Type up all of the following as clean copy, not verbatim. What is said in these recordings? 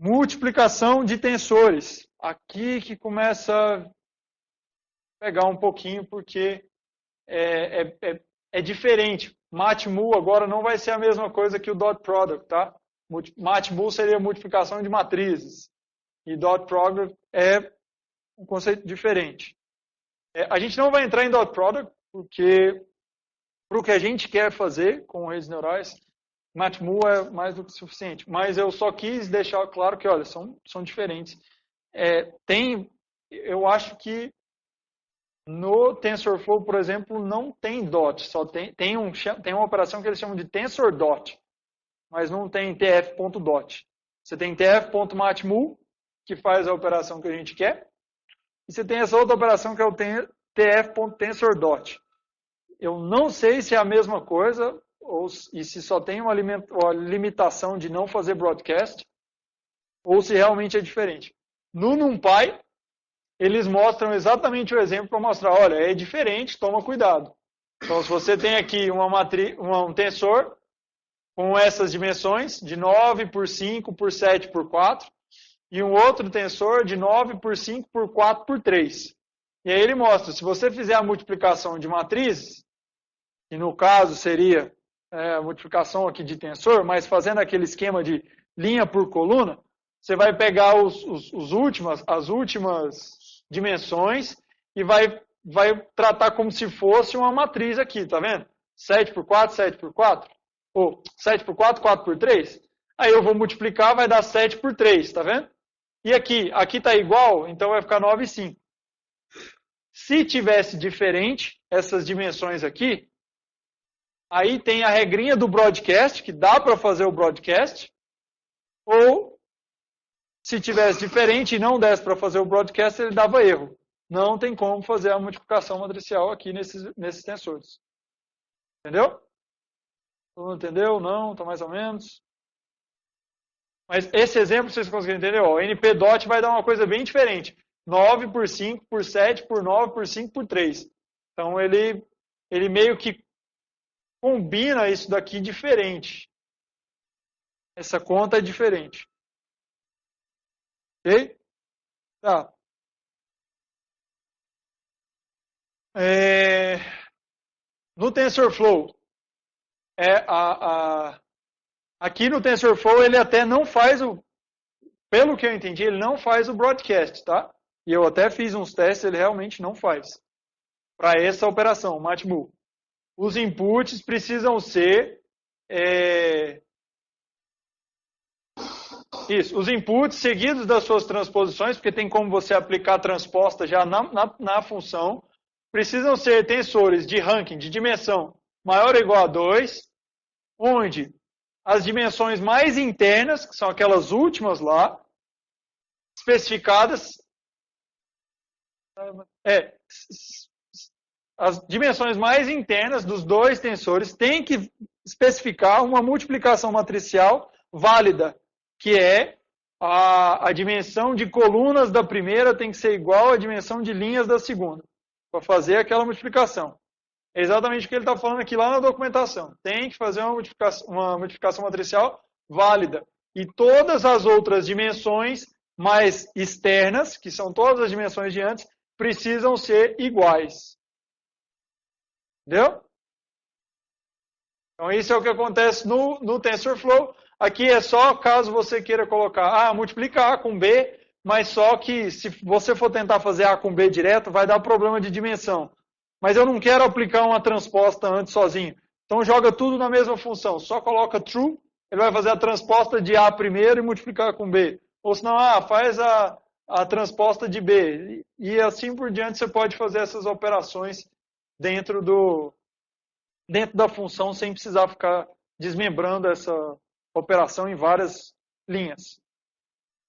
Multiplicação de tensores. Aqui que começa a pegar um pouquinho, porque é diferente. Matmul agora não vai ser a mesma coisa que o dot product, tá? Matmul seria multiplicação de matrizes. E dot product é um conceito diferente. A gente não vai entrar em dot product, porque para o que a gente quer fazer com redes neurais, Matmul é mais do que suficiente. Mas eu só quis deixar claro que, olha, são diferentes. Eu acho que no TensorFlow, por exemplo, não tem dot. Só tem uma operação que eles chamam de tensor dot. Mas não tem tf.dot. Você tem tf.matmul, que faz a operação que a gente quer. E você tem essa outra operação que é o tf.tensor.dot. Eu não sei se é a mesma coisa, e se só tem uma limitação de não fazer broadcast, ou se realmente é diferente. No NumPy, eles mostram exatamente o exemplo para mostrar, olha, é diferente, toma cuidado. Então, se você tem aqui um tensor com essas dimensões, de 9 por 5 por 7 por 4, e um outro tensor de 9 por 5 por 4 por 3. E aí ele mostra, se você fizer a multiplicação de matrizes, que no caso seria a multiplicação aqui de tensor, mas fazendo aquele esquema de linha por coluna, você vai pegar as últimas dimensões e vai tratar como se fosse uma matriz aqui, tá vendo? 7 por 4, 7 por 4, ou 7 por 4, 4 por 3. Aí eu vou multiplicar, vai dar 7 por 3, tá vendo? E aqui está igual, então vai ficar 9 e 5. Se tivesse diferente, essas dimensões aqui, aí tem a regrinha do broadcast, que dá para fazer o broadcast, ou se tivesse diferente e não desse para fazer o broadcast, ele dava erro. Não tem como fazer a multiplicação matricial aqui nesses tensores. Entendeu? Todo mundo entendeu? Não? Está mais ou menos? Mas esse exemplo, vocês conseguem entender? O NP-DOT vai dar uma coisa bem diferente. 9 por 5 por 7 por 9 por 5 por 3. Então, ele meio que combina isso daqui diferente. Essa conta é diferente. Ok? Tá. No TensorFlow, aqui no TensorFlow ele até não faz pelo que eu entendi, ele não faz o broadcast, tá? E eu até fiz uns testes, ele realmente não faz. Para essa operação, Matmul. Os inputs precisam ser os inputs seguidos das suas transposições, porque tem como você aplicar a transposta já na função, precisam ser tensores de ranking, de dimensão maior ou igual a 2, onde as dimensões mais internas, que são aquelas últimas lá, especificadas, as dimensões mais internas dos dois tensores têm que especificar uma multiplicação matricial válida, que é a dimensão de colunas da primeira tem que ser igual à dimensão de linhas da segunda, para fazer aquela multiplicação. É exatamente o que ele está falando aqui lá na documentação. Tem que fazer uma multiplicação matricial válida. E todas as outras dimensões mais externas, que são todas as dimensões de antes, precisam ser iguais. Entendeu? Então, isso é o que acontece no TensorFlow. Aqui é só caso você queira colocar, multiplica A com B, mas só que se você for tentar fazer A com B direto, vai dar problema de dimensão. Mas eu não quero aplicar uma transposta antes sozinho. Então, joga tudo na mesma função. Só coloca true, ele vai fazer a transposta de A primeiro e multiplicar com B. Ou senão, faz a transposta de B. E assim por diante, você pode fazer essas operações dentro da função sem precisar ficar desmembrando essa operação em várias linhas.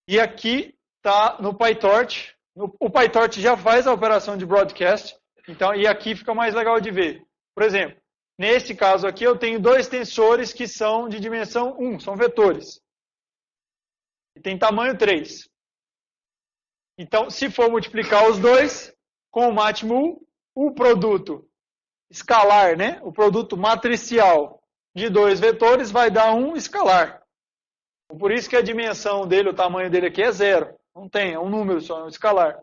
E aqui está no PyTorch. O PyTorch já faz a operação de broadcast. Então, e aqui fica mais legal de ver. Por exemplo, nesse caso aqui eu tenho dois tensores que são de dimensão 1, são vetores. E tem tamanho 3. Então, se for multiplicar os dois com o Matmul, o produto escalar, né? O produto matricial de dois vetores vai dar um escalar. Por isso que a dimensão dele, o tamanho dele aqui é 0. Não tem, é um número só, é um escalar.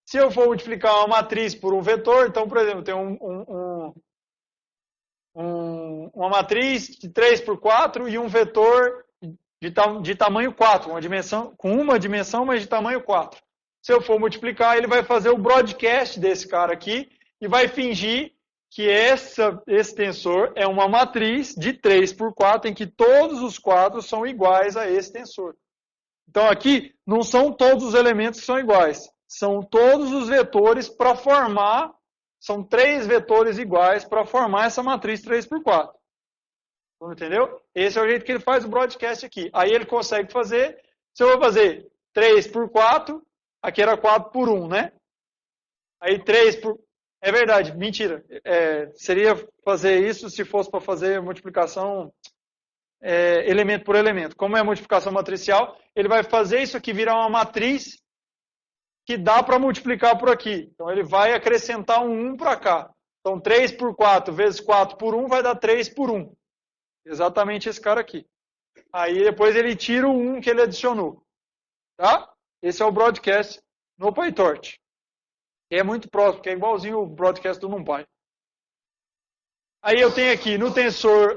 Se eu for multiplicar uma matriz por um vetor, então, por exemplo, tem uma matriz de 3 por 4 e um vetor de tamanho 4, com uma dimensão, mas de tamanho 4. Se eu for multiplicar, ele vai fazer o broadcast desse cara aqui e vai fingir que esse tensor é uma matriz de 3 por 4, em que todos os quadros são iguais a esse tensor. Então aqui não são todos os elementos que são iguais, são todos os vetores para formar, são 3 vetores iguais para formar essa matriz 3 por 4. Entendeu? Esse é o jeito que ele faz o broadcast aqui. Aí ele consegue fazer, se eu vou fazer 3 por 4, aqui era 4 por 1, né? Aí 3 por... É verdade, mentira. Seria fazer isso se fosse para fazer multiplicação elemento por elemento. Como é multiplicação matricial, ele vai fazer isso aqui virar uma matriz que dá para multiplicar por aqui. Então ele vai acrescentar um 1 para cá. Então 3 por 4 vezes 4 por 1 vai dar 3 por 1. Exatamente esse cara aqui. Aí depois ele tira o 1 que ele adicionou. Tá? Esse é o broadcast no PyTorch. Que é muito próximo, que é igualzinho o broadcast do NumPy. Aí eu tenho aqui no tensor...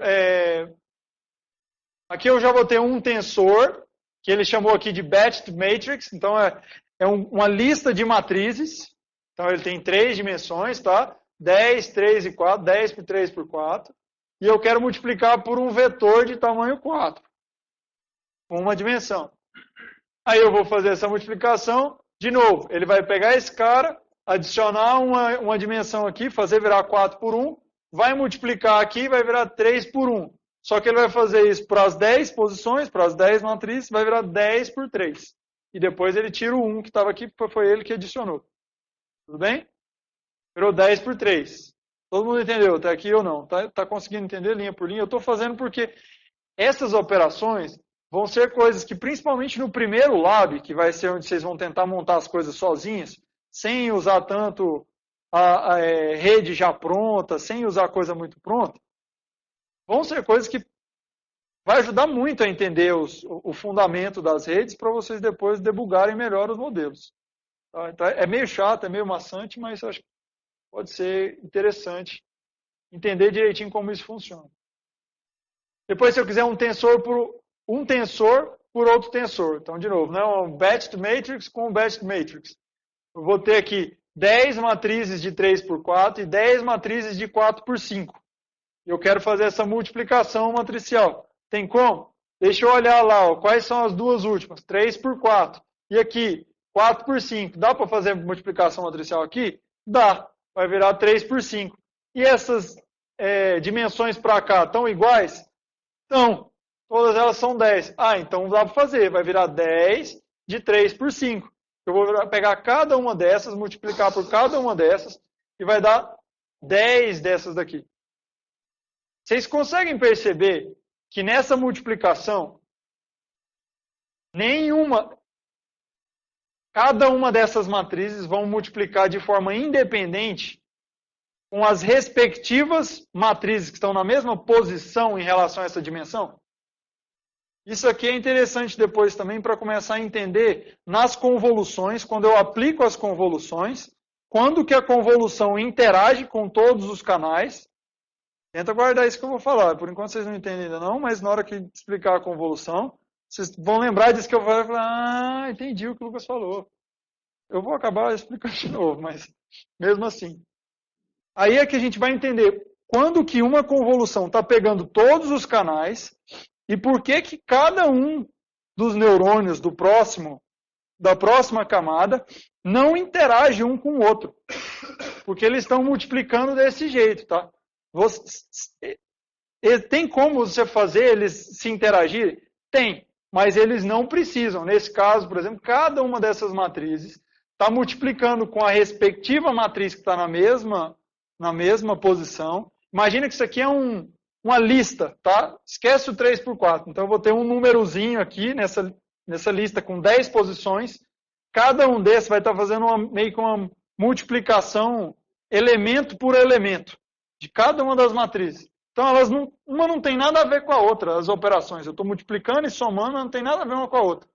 Aqui eu já vou ter um tensor, que ele chamou aqui de batched matrix. Então uma lista de matrizes. Então ele tem 3 dimensões, tá? 10, 3 e 4, 10 por 3 por 4. E eu quero multiplicar por um vetor de tamanho 4. Com uma dimensão. Aí eu vou fazer essa multiplicação. De novo, ele vai pegar esse cara, adicionar uma dimensão aqui, fazer virar 4 por 1. Vai multiplicar aqui, vai virar 3 por 1. Só que ele vai fazer isso para as 10 posições, para as 10 matrizes, vai virar 10 por 3. E depois ele tira o 1 que estava aqui, porque foi ele que adicionou. Tudo bem? Virou 10 por 3. Todo mundo entendeu até aqui ou não? Tá conseguindo entender linha por linha? Eu estou fazendo porque essas operações vão ser coisas que, principalmente no primeiro lab, que vai ser onde vocês vão tentar montar as coisas sozinhas, sem usar tanto a rede já pronta, sem usar coisa muito pronta, vão ser coisas que vai ajudar muito a entender o fundamento das redes para vocês depois debugarem melhor os modelos. Tá? Então, é meio chato, é meio maçante, mas eu acho que pode ser interessante entender direitinho como isso funciona. Depois, se eu quiser um tensor por outro tensor. Então, de novo, né? Um batched matrix com um batched matrix. Eu vou ter aqui 10 matrizes de 3 por 4 e 10 matrizes de 4 por 5. E eu quero fazer essa multiplicação matricial. Tem como? Deixa eu olhar lá, quais são as duas últimas. 3 por 4. E aqui, 4 por 5. Dá para fazer multiplicação matricial aqui? Dá. Vai virar 3 por 5. E essas dimensões para cá estão iguais? Estão. Todas elas são 10. Então dá para fazer. Vai virar 10 de 3 por 5. Eu vou pegar cada uma dessas, multiplicar por cada uma dessas, e vai dar 10 dessas daqui. Vocês conseguem perceber que nessa multiplicação, cada uma dessas matrizes vão multiplicar de forma independente com as respectivas matrizes que estão na mesma posição em relação a essa dimensão? Isso aqui é interessante depois também para começar a entender nas convoluções, quando eu aplico as convoluções, quando que a convolução interage com todos os canais. Tenta guardar isso que eu vou falar. Por enquanto vocês não entendem ainda não, mas na hora que explicar a convolução, vocês vão lembrar disso que eu vou falar, entendi o que o Lucas falou. Eu vou acabar explicando de novo, mas mesmo assim. Aí é que a gente vai entender quando que uma convolução está pegando todos os canais e por que que cada um dos neurônios da próxima camada não interage um com o outro. Porque eles estão multiplicando desse jeito, tá? Tem como você fazer eles se interagirem? Tem, mas eles não precisam. Nesse caso, por exemplo, cada uma dessas matrizes está multiplicando com a respectiva matriz que está na mesma posição. Imagina que isso aqui é uma lista, tá? Esquece o 3 por 4. Então eu vou ter um númerozinho aqui nessa lista com 10 posições. Cada um desses vai estar fazendo meio que uma multiplicação elemento por elemento de cada uma das matrizes. Então, uma não tem nada a ver com a outra, as operações. Eu estou multiplicando e somando, não tem nada a ver uma com a outra.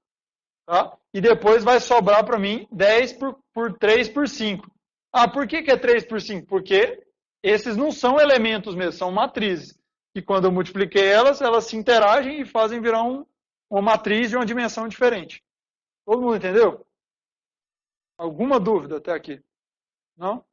Tá? E depois vai sobrar para mim 10 por 3 por 5. Ah, por que é 3 por 5? Porque esses não são elementos mesmo, são matrizes. E quando eu multipliquei elas se interagem e fazem virar uma matriz de uma dimensão diferente. Todo mundo entendeu? Alguma dúvida até aqui? Não?